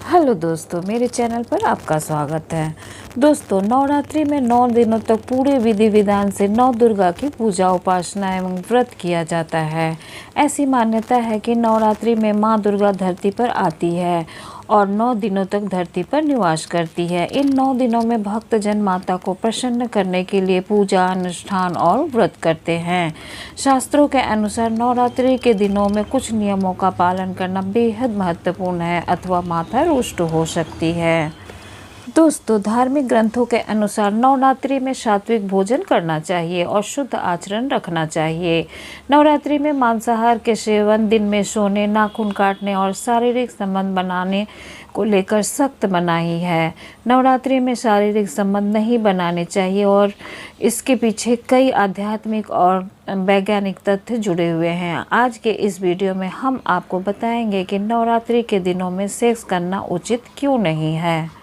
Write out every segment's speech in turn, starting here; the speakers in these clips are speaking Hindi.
हेलो दोस्तों, मेरे चैनल पर आपका स्वागत है। दोस्तों, नवरात्रि में 9 दिनों तक पूरे विधि विधान से नौ दुर्गा की पूजा उपासना एवं व्रत किया जाता है। ऐसी मान्यता है कि नवरात्रि में माँ दुर्गा धरती पर आती है और 9 दिनों तक धरती पर निवास करती है। इन 9 दिनों में भक्तजन माता को प्रसन्न करने के लिए पूजा, अनुष्ठान और व्रत करते हैं। शास्त्रों के अनुसार नवरात्रि के दिनों में कुछ नियमों का पालन करना बेहद महत्वपूर्ण है, अथवा माता रुष्ट हो सकती है। दोस्तों, धार्मिक ग्रंथों के अनुसार नवरात्रि में सात्विक भोजन करना चाहिए और शुद्ध आचरण रखना चाहिए। नवरात्रि में मांसाहार के सेवन, दिन में सोने, नाखून काटने और शारीरिक संबंध बनाने को लेकर सख्त मनाही है। नवरात्रि में शारीरिक संबंध नहीं बनाने चाहिए और इसके पीछे कई आध्यात्मिक और वैज्ञानिक तथ्य जुड़े हुए हैं। आज के इस वीडियो में हम आपको बताएंगे कि नवरात्रि के दिनों में सेक्स करना उचित क्यों नहीं है।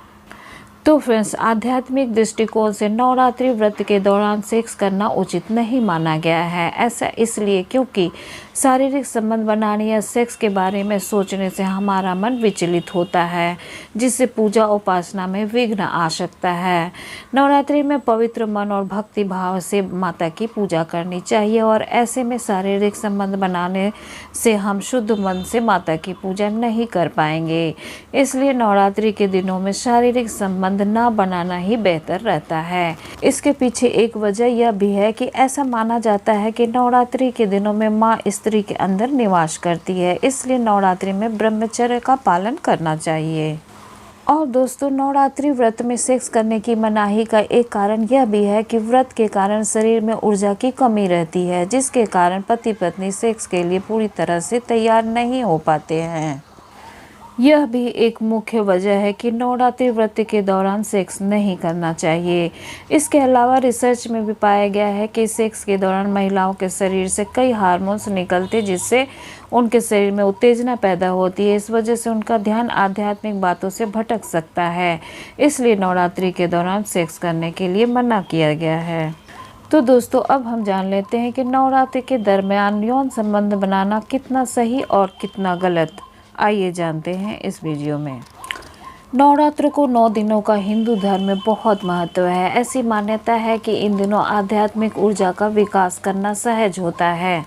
तो फ्रेंड्स, आध्यात्मिक दृष्टिकोण से नवरात्रि व्रत के दौरान सेक्स करना उचित नहीं माना गया है। ऐसा इसलिए क्योंकि शारीरिक संबंध बनाने या सेक्स के बारे में सोचने से हमारा मन विचलित होता है, जिससे पूजा उपासना में विघ्न आ सकता है। नवरात्रि में पवित्र मन और भक्ति भाव से माता की पूजा करनी चाहिए और ऐसे में शारीरिक संबंध बनाने से हम शुद्ध मन से माता की पूजा नहीं कर पाएंगे। इसलिए नवरात्रि के दिनों में शारीरिक संबंध ना बनाना ही बेहतर रहता है। इसके पीछे एक वजह यह भी है कि ऐसा माना जाता है कि नवरात्रि के दिनों में माँ स्त्री के अंदर निवास करती है, इसलिए नवरात्रि में ब्रह्मचर्य का पालन करना चाहिए। और दोस्तों, नवरात्रि व्रत में सेक्स करने की मनाही का एक कारण यह भी है कि व्रत के कारण शरीर में ऊर्जा की कमी रहती है, जिसके कारण पति पत्नी सेक्स के लिए पूरी तरह से तैयार नहीं हो पाते हैं। यह भी एक मुख्य वजह है कि नवरात्रि व्रत के दौरान सेक्स नहीं करना चाहिए। इसके अलावा रिसर्च में भी पाया गया है कि सेक्स के दौरान महिलाओं के शरीर से कई हार्मोन्स निकलते, जिससे उनके शरीर में उत्तेजना पैदा होती है। इस वजह से उनका ध्यान आध्यात्मिक बातों से भटक सकता है। इसलिए नवरात्रि के दौरान सेक्स करने के लिए मना किया गया है। तो दोस्तों, अब हम जान लेते हैं कि नवरात्रि के दरमियान यौन संबंध बनाना कितना सही और कितना गलत। आइए जानते हैं इस वीडियो में। नवरात्र को 9 दिनों का हिंदू धर्म में बहुत महत्व है। ऐसी मान्यता है कि इन दिनों आध्यात्मिक ऊर्जा का विकास करना सहज होता है।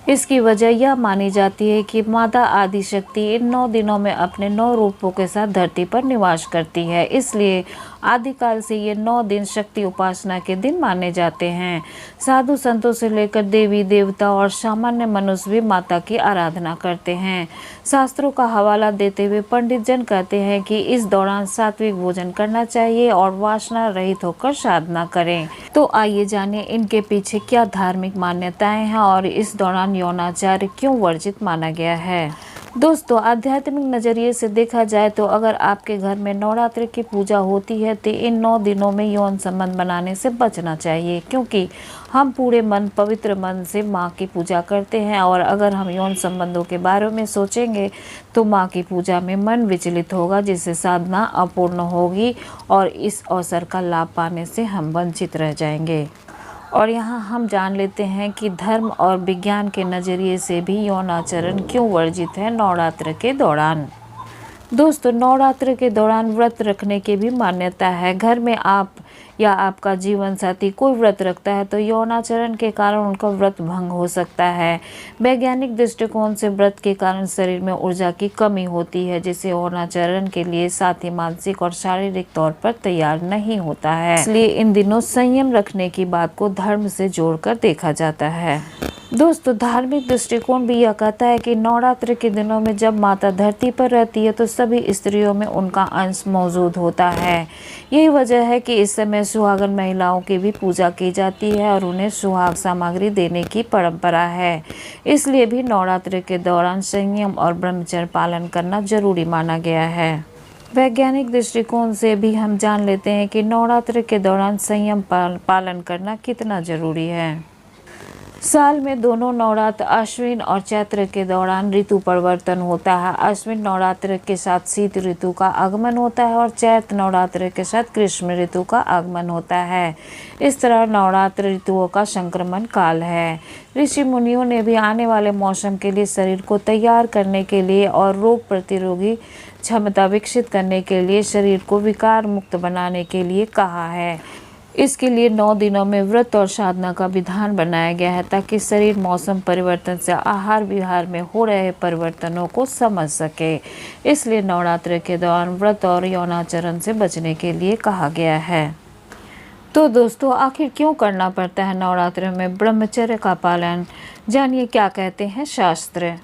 इसकी वजह यह मानी जाती है कि माता आदि शक्ति इन 9 दिनों में अपने 9 रूपों के साथ धरती पर निवास करती है। इसलिए आदिकाल से ये 9 दिन शक्ति उपासना के दिन माने जाते हैं। साधु संतों से लेकर देवी देवता और सामान्य मनुष्य भी माता की आराधना करते हैं। शास्त्रों का हवाला देते हुए पंडित जन कहते हैं कि इस दौरान सात्विक भोजन करना चाहिए और वासना रहित होकर साधना करें। तो आइए जानें इनके पीछे क्या धार्मिक मान्यताएं हैं और इस दौरान यौनाचार क्यों वर्जित माना गया है। दोस्तों, आध्यात्मिक नज़रिए से देखा जाए तो अगर आपके घर में नवरात्रि की पूजा होती है तो इन 9 दिनों में यौन संबंध बनाने से बचना चाहिए, क्योंकि हम पूरे मन, पवित्र मन से माँ की पूजा करते हैं और अगर हम यौन संबंधों के बारे में सोचेंगे तो माँ की पूजा में मन विचलित होगा, जिससे साधना अपूर्ण होगी और इस अवसर का लाभ पाने से हम वंचित रह जाएंगे। और यहाँ हम जान लेते हैं कि धर्म और विज्ञान के नज़रिए से भी यौनाचरण क्यों वर्जित है नवरात्र के दौरान। दोस्तों, नवरात्र के दौरान व्रत रखने की भी मान्यता है। घर में आप या आपका जीवन साथी कोई व्रत रखता है तो यौनाचरण के कारण उनका व्रत भंग हो सकता है। वैज्ञानिक दृष्टिकोण से व्रत के कारण शरीर में ऊर्जा की कमी होती है, जिससे यौनाचरण के लिए साथी मानसिक और शारीरिक तौर पर तैयार नहीं होता है। इसलिए इन दिनों संयम रखने की बात को धर्म से जोड़कर देखा जाता है। दोस्तों, धार्मिक दृष्टिकोण भी यह कहता है कि नवरात्र के दिनों में जब माता धरती पर रहती है तो सभी स्त्रियों में उनका अंश मौजूद होता है। यही वजह है कि इस समय सुहागन महिलाओं की भी पूजा की जाती है और उन्हें सुहाग सामग्री देने की परंपरा है। इसलिए भी नवरात्र के दौरान संयम और ब्रह्मचर्य पालन करना जरूरी माना गया है। वैज्ञानिक दृष्टिकोण से भी हम जान लेते हैं कि नवरात्र के दौरान संयम पालन करना कितना जरूरी है। साल में दोनों नवरात्र अश्विन और चैत्र के दौरान ऋतु परिवर्तन होता है। अश्विन नवरात्र के साथ शीत ऋतु का आगमन होता है और चैत्र नवरात्र के साथ ग्रीष्म ऋतु का आगमन होता है। इस तरह नवरात्र ऋतुओं का संक्रमण काल है। ऋषि मुनियों ने भी आने वाले मौसम के लिए शरीर को तैयार करने के लिए और रोग प्रतिरोधी क्षमता विकसित करने के लिए शरीर को विकार मुक्त बनाने के लिए कहा है। इसके लिए 9 दिनों में व्रत और साधना का विधान बनाया गया है ताकि शरीर मौसम परिवर्तन से आहार विहार में हो रहे परिवर्तनों को समझ सके। इसलिए नवरात्र के दौरान व्रत और यौनाचरण से बचने के लिए कहा गया है। तो दोस्तों, आखिर क्यों करना पड़ता है नवरात्र में ब्रह्मचर्य का पालन? जानिए क्या कहते हैं शास्त्र।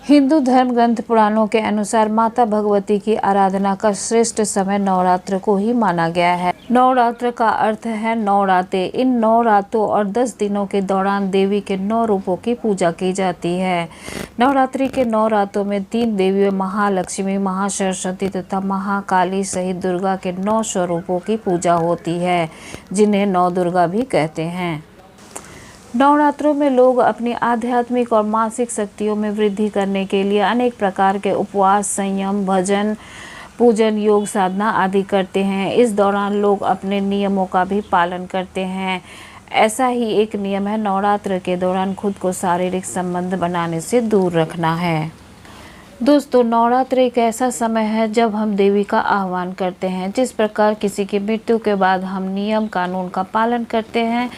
हिंदू धर्म ग्रंथ पुराणों के अनुसार माता भगवती की आराधना का श्रेष्ठ समय नवरात्र को ही माना गया है। नवरात्र का अर्थ है 9 रातें। इन 9 रातों और 10 दिनों के दौरान देवी के 9 रूपों की पूजा की जाती है। नवरात्रि के 9 रातों में 3 देवियों महालक्ष्मी, महासरस्वती तथा महाकाली सहित दुर्गा के 9 स्वरूपों की पूजा होती है, जिन्हें 9 दुर्गा भी कहते हैं। नवरात्रों में लोग अपनी आध्यात्मिक और मानसिक शक्तियों में वृद्धि करने के लिए अनेक प्रकार के उपवास, संयम, भजन, पूजन, योग साधना आदि करते हैं। इस दौरान लोग अपने नियमों का भी पालन करते हैं। ऐसा ही एक नियम है नवरात्र के दौरान खुद को शारीरिक संबंध बनाने से दूर रखना है। दोस्तों, नवरात्र एक ऐसा समय है जब हम देवी का आह्वान करते हैं। जिस प्रकार किसी की मृत्यु के बाद हम नियम कानून का पालन करते हैं,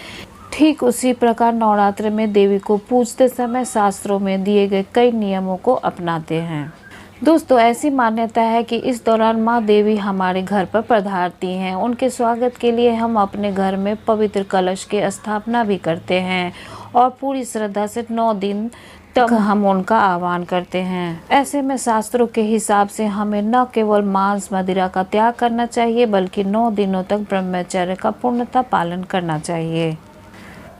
ठीक उसी प्रकार नवरात्र में देवी को पूजते समय शास्त्रों में दिए गए कई नियमों को अपनाते हैं। दोस्तों, ऐसी मान्यता है कि इस दौरान माँ देवी हमारे घर पर पधारती हैं। उनके स्वागत के लिए हम अपने घर में पवित्र कलश की स्थापना भी करते हैं और पूरी श्रद्धा से 9 दिन तक हम उनका आह्वान करते हैं। ऐसे में शास्त्रों के हिसाब से हमें न केवल मांस मदिरा का त्याग करना चाहिए, बल्कि 9 दिनों तक ब्रह्मचर्य का पूर्णतः पालन करना चाहिए।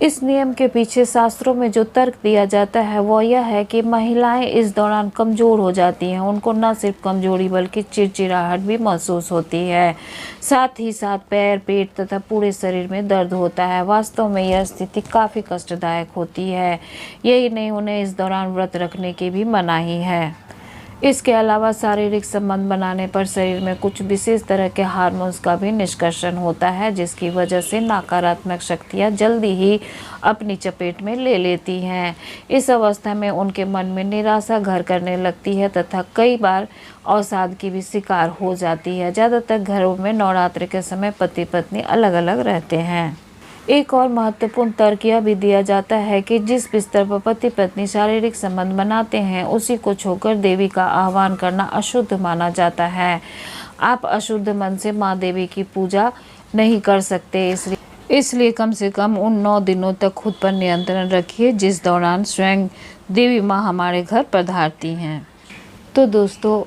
इस नियम के पीछे शास्त्रों में जो तर्क दिया जाता है वो यह है कि महिलाएं इस दौरान कमज़ोर हो जाती हैं। उनको न सिर्फ कमजोरी बल्कि चिड़चिड़ाहट भी महसूस होती है। साथ ही साथ पैर, पेट तथा पूरे शरीर में दर्द होता है। वास्तव में यह स्थिति काफ़ी कष्टदायक होती है। यही नहीं, उन्हें इस दौरान व्रत रखने की भी मनाही है। इसके अलावा शारीरिक संबंध बनाने पर शरीर में कुछ विशेष तरह के हार्मोन्स का भी निष्कर्षण होता है, जिसकी वजह से नकारात्मक शक्तियां जल्दी ही अपनी चपेट में ले लेती हैं। इस अवस्था में उनके मन में निराशा घर करने लगती है तथा कई बार अवसाद की भी शिकार हो जाती है। ज़्यादातर घरों में नवरात्र के समय पति पत्नी अलग अलग रहते हैं। एक और महत्वपूर्ण तर्क यह भी दिया जाता है कि जिस बिस्तर पर पति पत्नी शारीरिक संबंध बनाते हैं, उसी को छोड़कर देवी का आह्वान करना अशुद्ध माना जाता है। आप अशुद्ध मन से माँ देवी की पूजा नहीं कर सकते। इसलिए कम से कम उन 9 दिनों तक खुद पर नियंत्रण रखिए, जिस दौरान स्वयं देवी माँ हमारे घर पधारती हैं। तो दोस्तों,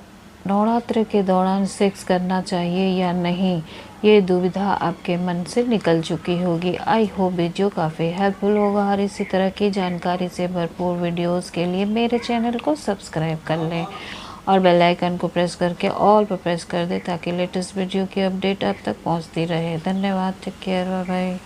नवरात्र के दौरान सेक्स करना चाहिए या नहीं, ये दुविधा आपके मन से निकल चुकी होगी। आई होप वीडियो काफ़ी हेल्पफुल होगा और इसी तरह की जानकारी से भरपूर वीडियोस के लिए मेरे चैनल को सब्सक्राइब कर लें और बेल आइकन को प्रेस करके ऑल पर प्रेस कर दें ताकि लेटेस्ट वीडियो की अपडेट आप तक पहुंचती रहे। धन्यवाद। Take care. Bye bye.